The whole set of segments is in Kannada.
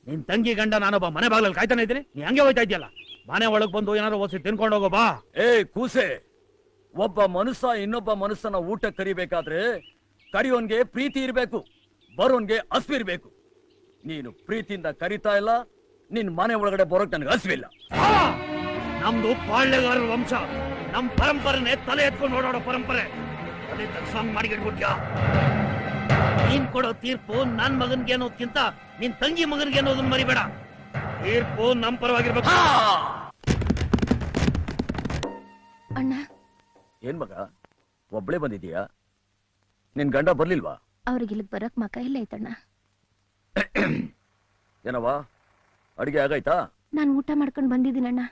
ನಿನ್ ತಂಗಿ ಗಂಡ ನಾನೊಬ್ಬ ಮನೆ ಬಾಗ್ಲಲ್ಲಿ ಕಾಯ್ತಾನೆ ಇದ್ದೀನಿ, ನೀ ಹಂಗೆ ಹೋಯ್ತಾ ಇದೆಯಲ್ಲ. ಮನೆ ಒಳಗ್ ಬಂದು ಏನಾದ್ರು ಓಸಿ ತಿನ್ಕೊಂಡು ಹೋಗೋ ಬಾ. ಕೂಸೆ, ಒಬ್ಬ ಮನುಷ್ಯ ಇನ್ನೊಬ್ಬ ಮನುಷ್ಯನ ಊಟ ಕರಿಬೇಕಾದ್ರೆ ಕರಿಯೋನ್ಗೆ ಪ್ರೀತಿ ಇರ್ಬೇಕು, ಬರೋನ್ಗೆ ಹಸ್ವು ಇರ್ಬೇಕು. ನೀನು ಪ್ರೀತಿಯಿಂದ ಕರಿತಾ ಇಲ್ಲ, ನಿನ್ ಮನೆ ಒಳಗಡೆ ಬರೋಕ್ ನನಗೆ ಹಸ್ವಿಲ್ಲ. ನಮ್ದು ಪಾಳ್ಯಗಾರರ ವಂಶ, ನಮ್ ಪರಂಪರೆನೆ ತಲೆ ಎತ್ಕೊಂಡು ಓಡಾಡೋ ಪರಂಪರೆ. ಅದೇ ತಕ್ಷಾಂಗ್ ಮಾಡಿಟ್ಬಿಟ್ಯಾ. ನೀನ್ ಕೊಡೋ ತೀರ್ಪು ನನ್ ಮಗನ್ಗೆ ಅನ್ನೋದ್ಕಿಂತ ನಿನ್ ತಂಗಿ ಮಗನ್ಗೆ ಅನ್ನೋದನ್ನ ಮರಿಬೇಡ. ತೀರ್ಪು ನಮ್ ಪರವಾಗಿರ್ಬೇಕು. ಅಣ್ಣ, ಏನ್ ಮಗ ಒಬ್ಳೆ ಬಂದಿದೀಯಾ? ನಿನ್ ಗಂಡ ಬರ್ಲಿಲ್ವಾ? ಅವ್ರಿಗೆ ಇಲ್ಲಿಗೆ ಬರಕ್ ಮಕ ಇಲ್ಲ ಐತಣ್ಣ. ಏನವಾ, ಅಡಿಗೆ ಆಗೈತಾ? ನಾನು ಊಟ ಮಾಡ್ಕೊಂಡು ಬಂದಿದ್ದೀನಣ್ಣ.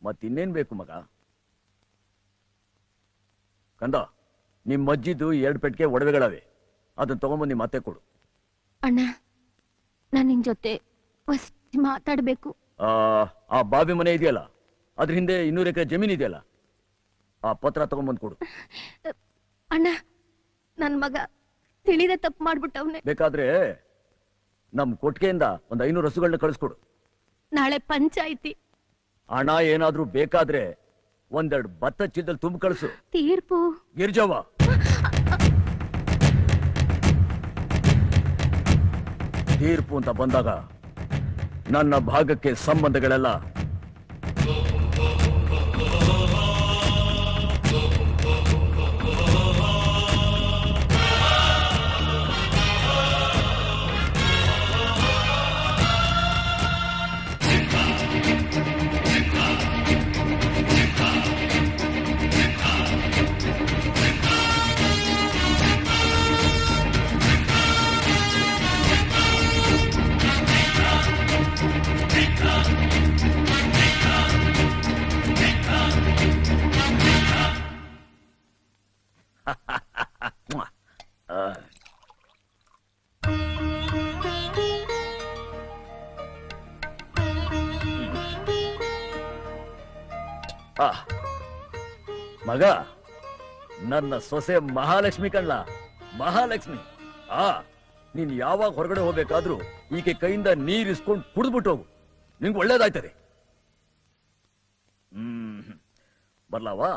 ಮತ್ತಿನ್ನೇನ್ ಬೇಕು ಮಗ? ಕಂದ, ನಿಮ್ ಅಜ್ಜಿದು 2 ಪೆಟ್ಟಿಗೆ ಒಡವೆಗಳವೆ, ಅದನ್ನ ತಗೊಂಬಂದು ನಿಮ್ಮ ಅತ್ತೆ ಕೊಡು. ಅಣ್ಣ, ನಾನು ನಿನ್ ಜೊತೆ ಮಾತಾಡ್ಬೇಕು. ಆ ಬಾವಿ ಮನೆ ಇದೆಯಲ್ಲ, ಅದ್ರ ಹಿಂದೆ 200 ಎಕರೆ ಜಮೀನ್ ಇದೆಯಲ್ಲ, ಆ ಪತ್ರ ತಗೊಂಬಂದು ಕೊಡು. ಅಣ್ಣ, ನನ್ ಮಗ ತಿಳಿದ ತಪ್ಪು ಮಾಡ್ಬಿಟ್ಟವ್ನೆ. ಬೇಕಾದ್ರೆ ನಮ್ ಕೊಟ್ಟಿಗೆಯಿಂದ ಒಂದು 500 ಹಸುಗಳನ್ನ ಕಳಿಸ್ಕೊಡು. ನಾಳೆ ಪಂಚಾಯಿತಿ. ಹಣ ಏನಾದ್ರೂ ಬೇಕಾದ್ರೆ 1-2 ಭತ್ತ ಚೀಲದಲ್ಲಿ ತುಂಬ ಕಳಿಸು. ತೀರ್ಪು ಗಿರ್ಜವ್ವ, ತೀರ್ಪು ಅಂತ ಬಂದಾಗ ನನ್ನ ಭಾಗಕ್ಕೆ ಸಂಬಂಧಗಳೆಲ್ಲ ಮಗ, ನನ್ನ ಸೊಸೆ ಮಹಾಲಕ್ಷ್ಮಿ ಕಣ್ಲ, ಮಹಾಲಕ್ಷ್ಮಿ. ನೀನ್ ಯಾವಾಗ ಹೊರಗಡೆ ಹೋಗ್ಬೇಕಾದ್ರೂ ಈಕೆ ಕೈಯಿಂದ ನೀರಿಸ್ಕೊಂಡು ಕುಡಿದ್ಬಿಟ್ಟು ಹೋಗು, ನಿಂಗೆ ಒಳ್ಳೇದಾಯ್ತದೆ. ಬರ್ಲಾವಾ?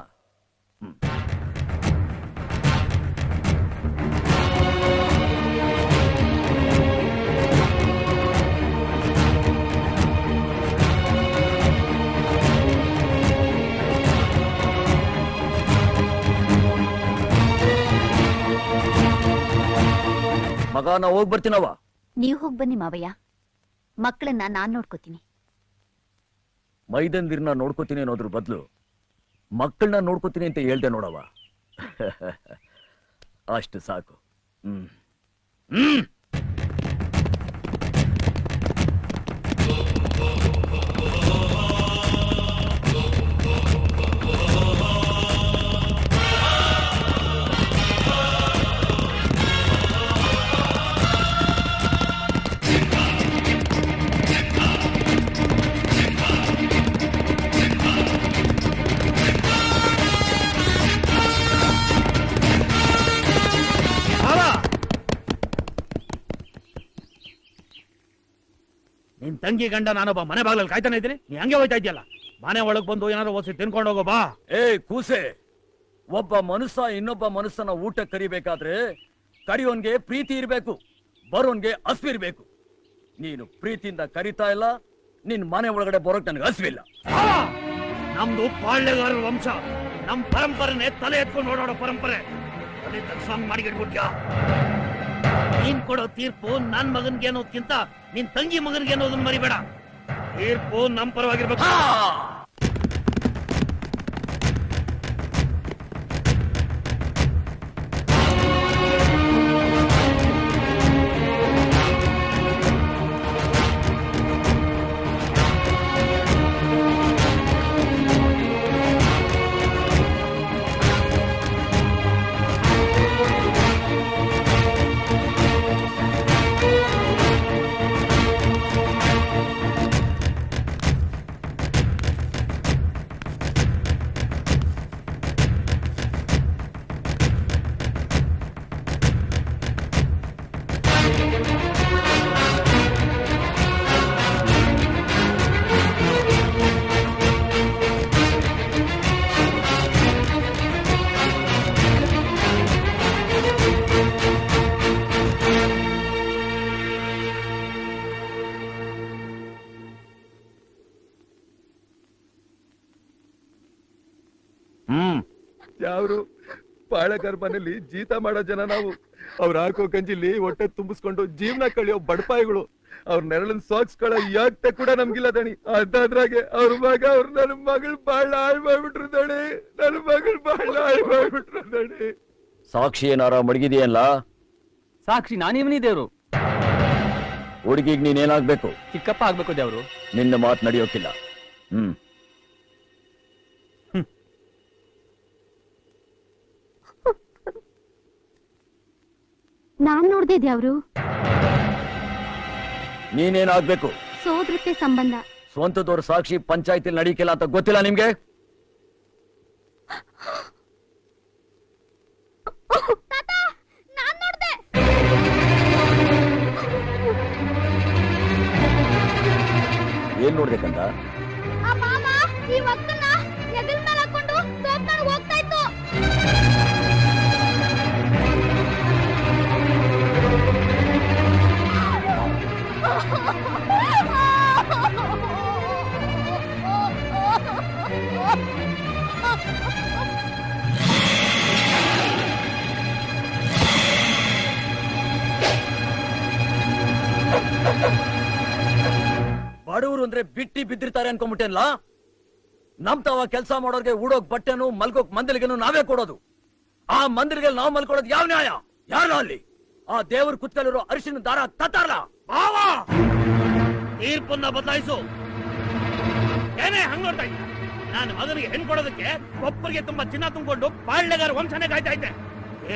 ಮಗ, ನಾ ಹೋಗ್ ಬರ್ತೀನವ. ನೀವ್ ಹೋಗ್ ಬನ್ನಿ ಮಾವಯ್ಯ, ಮಕ್ಕಳನ್ನ ನಾನ್ ನೋಡ್ಕೋತೀನಿ. ಮೈದಂದಿರ್ನ ನೋಡ್ಕೋತೀನಿ ಅನ್ನೋದ್ರ ಬದಲು ಮಕ್ಕಳನ್ನ ನೋಡ್ಕೋತೀನಿ ಅಂತ ಹೇಳ್ದೆ ನೋಡವ. ಅಷ್ಟು ಸಾಕು. ನಿನ್ ತಂಗಿ ಗಂಡ ನಾನೊಬ್ಬ ಮನೆ ಬಾಗ್ಲಲ್ಲಿ ಕಾಯ್ತಾನೆ ಇದ್ದೀನಿ, ನೀ ಹಂಗೆ ಹೋಯ್ತಾ ಇದೆಯಲ್ಲ. ಮನೆ ಒಳಗ್ ಬಂದು ಏನಾದ್ರು ಓಸಿ ತಿನ್ಕೊಂಡು ಹೋಗೋ ಬಾ. ಕೂಸೆ, ಒಬ್ಬ ಮನುಷ್ಯ ಇನ್ನೊಬ್ಬ ಮನುಷ್ಯನ ಊಟ ಕರಿಬೇಕಾದ್ರೆ ಕರಿಯೋನ್ಗೆ ಪ್ರೀತಿ ಇರ್ಬೇಕು, ಬರೋನ್ಗೆ ಹಸ್ವು ಇರ್ಬೇಕು. ನೀನು ಪ್ರೀತಿಯಿಂದ ಕರಿತಾ ಇಲ್ಲ, ನಿನ್ ಮನೆ ಒಳಗಡೆ ಬರೋಕ್ ನನಗೆ ಹಸ್ವಿಲ್ಲ. ನಮ್ದು ಪಾಳ್ಯಗಾರರ ವಂಶ, ನಮ್ ಪರಂಪರೆನೆ ತಲೆ ಎತ್ಕೊಂಡು ಓಡಾಡೋ ಪರಂಪರೆ. ಅದೇ ತಕ್ಷಾಂಗ್ ಮಾಡಿಟ್ಬಿಟ್ಯಾ. ನೀನ್ ಕೊಡೋ ತೀರ್ಪು ನನ್ ಮಗನ್ಗೆ ಅನ್ನೋದ್ಕಿಂತ ನಿನ್ ತಂಗಿ ಮಗನ್ಗೆ ಅನ್ನೋದನ್ನ ಮರಿಬೇಡ. ತೀರ್ಪು ನಮ್ ಪರವಾಗಿರ್ಬೇಕು. ಯಾವ್ರು ಪಾಳೆಗಾರ ಮನೇಲಿ ಜೀತ ಮಾಡೋ ಜನ ನಾವು. ಅವ್ರ ಹಾಕೋ ಗಂಜಿಲಿ ಹೊಟ್ಟೆ ತುಂಬಿಸ್ಕೊಂಡು ಜೀವನ ಕಳಿಯೋ ಬಡಪಾಯಿಗಳು. ಅವ್ರ ನೆರಳನ್ ಸಾಕ್ಸ್ಕೊಳ್ಳೋ ಯಾಕೆ ಕೂಡ ನಮ್ಗಿಲ್ಲ ದಣಿ. ಅದಾದ್ರಾಗೆ ಅವ್ರ ಮಗ ನನ್ನ ಮಗಳು ಬಾಳ ಹಾಳು ಮಾಡ್ಬಿಟ್ರು ದಣಿ. ನನ್ನ ಮಗಳು ಬಾಳ ಹಾಳು ಮಾಡ್ಬಿಟ್ರು ದಣಿ. ಸಾಕ್ಷಿ ಏನಾರ ಮಡಗಿದೆಯಲ್ಲ? ಸಾಕ್ಷಿ ನಾನಿವನಿ ದೇವ್ರು. ಹುಡುಗಿಗ್ ನೀನೇನಾಗ್ಬೇಕು? ಚಿಕ್ಕಪ್ಪ ಆಗ್ಬೇಕು ದೇವ್ರು. ನಿನ್ನ ಮಾತು ನಡೆಯೋಕಿಲ್ಲ. ನಾನ್ ನೋಡ್ದೆ ದೇವ್ರು. ನೀನೇನಾಗ್ಬೇಕು? ಸೋದರತೆ ಸಂಬಂಧ. ಸ್ವಂತದವ್ರ ಸಾಕ್ಷಿ ಪಂಚಾಯತಿ ನಡೀಕಿಲ್ಲ ಅಂತ ಗೊತ್ತಿಲ್ಲ ನಿಮ್ಗೆ? ಏನ್ ನೋಡ್ಬೇಕಂತ? ಹೋಗ್ತಾ ಇತ್ತು. ಬಡವರು ಅಂದ್ರೆ ಬಿಟ್ಟಿ ಬಿದ್ದಿರ್ತಾರೆ ಅನ್ಕೊಂಡ್ಬಿಟ್ಟೇನ್ಲ? ನಮ್ ತಾವ ಕೆಲ್ಸ ಮಾಡೋರ್ಗೆ ಉಡೋಕ್ ಬಟ್ಟೆನು ಮಲ್ಗೋಕ್ ಮಂದಿಲಿಗೆನು ನಾವೇ ಕೊಡೋದು. ಆ ಮಂದಿರಿಗೆ ನಾವು ಮಲ್ಕೊಡೋದು ಯಾವ ನ್ಯಾಯ? ಯಾರ ಅಲ್ಲಿ? ಆ ದೇವ್ರ ಕುತ್ತಲಿರೋ ಅರಿಶಿನ ದಾರ ತತ್ತಾರಲ್ಲ ಬಾವ, ತೀರ್ಪನ್ನ ಬದಲಾಯಿಸು. ಏನೇ ಹಂಗ್ ನೋಡ್ತಾ ಇದ್ದ? ನಾನು ಮಗನಿಗೆ ಹೆಣ್ ಕೊಡೋದಕ್ಕೆ ಒಬ್ಬರಿಗೆ ತುಂಬಾ ಚಿನ್ನ ತುಂಬಿಕೊಂಡು ಪಾಳ್ಯಗಾರ ವಂಶನೇ ಕಾಯ್ತಾ ಇದ್ದೆ.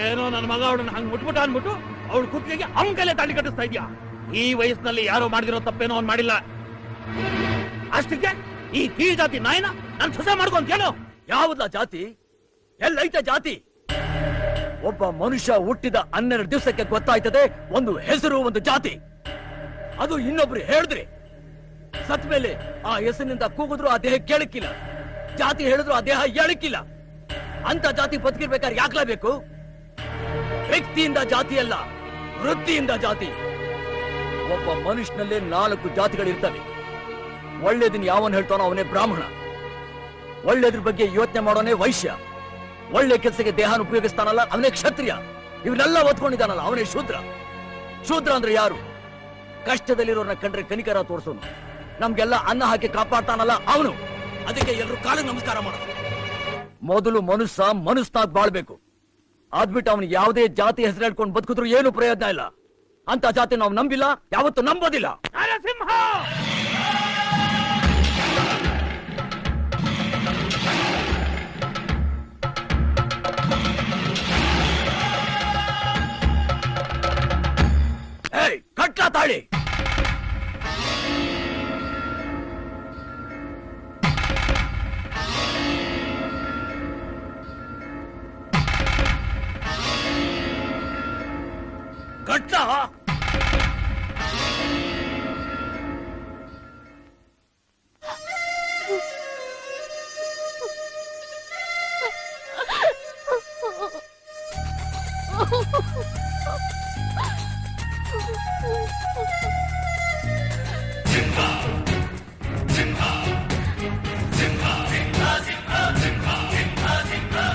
ಏನೋ ನನ್ನ ಮಗ ಅವಳನ್ನ ಹಂಗ್ ಮುಟ್ಬಿಟ್ಟ ಅನ್ಬಿಟ್ಟು ಅವಳು ಕುತ್ತಿಗೆಗೆ ಅವನ ಕೈಲೇ ತಾಳಿ ಕಟ್ಟಿಸ್ತಾ ಇದ್ಯಾ? ಈ ವಯಸ್ಸಿನಲ್ಲಿ ಯಾರೋ ಮಾಡಿದಿರೋ ತಪ್ಪೇನೋ ಅವ್ನು ಮಾಡಿಲ್ಲ. ಅಷ್ಟಕ್ಕೆ ಈ ಕೀಳ್ ಜಾತಿ ನಾಯಿನ ನನ್ ಸೊಸೆ ಮಾಡ್ಕೊಂತೇನೋ? ಯಾವುದ ಜಾತಿ? ಎಲ್ಲೈತೆ ಜಾತಿ? ಒಬ್ಬ ಮನುಷ್ಯ ಹುಟ್ಟಿದ 12 ದಿವಸಕ್ಕೆ ಗೊತ್ತಾಯ್ತದೆ ಒಂದು ಹೆಸರು, ಒಂದು ಜಾತಿ. ಅದು ಇನ್ನೊಬ್ರು ಹೇಳಿದ್ರಿ. ಸತ್ ಮೇಲೆ ಆ ಹೆಸರಿನಿಂದ ಕೂಗಿದ್ರು ಆ ದೇಹ ಕೇಳಕ್ಕಿಲ್ಲ, ಜಾತಿ ಹೇಳಿದ್ರು ಆ ದೇಹ ಹೇಳಕ್ಕಿಲ್ಲ. ಅಂತ ಜಾತಿ ಬದುಕಿರ್ಬೇಕಾದ್ರೆ ಯಾಕ್ಲೇಬೇಕು? ವ್ಯಕ್ತಿಯಿಂದ ಜಾತಿ ಅಲ್ಲ, ವೃತ್ತಿಯಿಂದ ಜಾತಿ. ಒಬ್ಬ ಮನುಷ್ಯನಲ್ಲೇ 4 ಜಾತಿಗಳಿರ್ತವೆ. ಒಳ್ಳೇದನ್ನ ಯಾವನ್ ಹೇಳ್ತಾನೋ ಅವನೇ ಬ್ರಾಹ್ಮಣ, ಒಳ್ಳೇದ್ರ ಬಗ್ಗೆ ಯೋಚನೆ ಮಾಡೋನೇ ವೈಶ್ಯ, ಒಳ್ಳೆ ಕೆಲಸಕ್ಕೆ ದೇಹನ ಉಪಯೋಗಿಸ್ತಾನಲ್ಲ ಅವನೇ ಕ್ಷತ್ರಿಯ, ಇವನ್ನೆಲ್ಲ ಓದ್ಕೊಂಡಿದ್ದಾನಲ್ಲ ಅವನೇ ಶೂದ್ರ. ಶೂದ್ರ ಅಂದ್ರೆ ಯಾರು? ಕಷ್ಟದಲ್ಲಿರೋರ್ನ ಕಂಡ್ರೆ ಕನಿಕರ ತೋರ್ಸೋನು, ನಮ್ಗೆಲ್ಲ ಅನ್ನ ಹಾಕಿ ಕಾಪಾಡ್ತಾನಲ್ಲ ಅವನು. ಅದಕ್ಕೆ ಎಲ್ರು ಕಾಲಿಗೆ ನಮಸ್ಕಾರ ಮಾಡೋದು. ಮೊದಲು ಮನುಷ್ಯನಾಗ್ ಬಾಳ್ಬೇಕು. ಆದ್ಬಿಟ್ಟು ಅವನಿಗೆ ಯಾವುದೇ ಜಾತಿ ಹೆಸರು ಹೇಳ್ಕೊಂಡು ಬದುಕಿದ್ರು ಏನು ಪ್ರಯೋಜನ ಇಲ್ಲ. ಅಂತ ಜಾತಿ ನಾವು ನಂಬಿಲ್ಲ, ಯಾವತ್ತು ನಂಬೋದಿಲ್ಲ. ನರಸಿಂಹ, ಏಯ್ ಕಟ್ಲಾ ತಾಳಿ. ಕಟ್ಲಾ.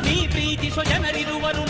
ನೀ ಪ್ರೀತಿಸೋ ಜನರಿರುವರು.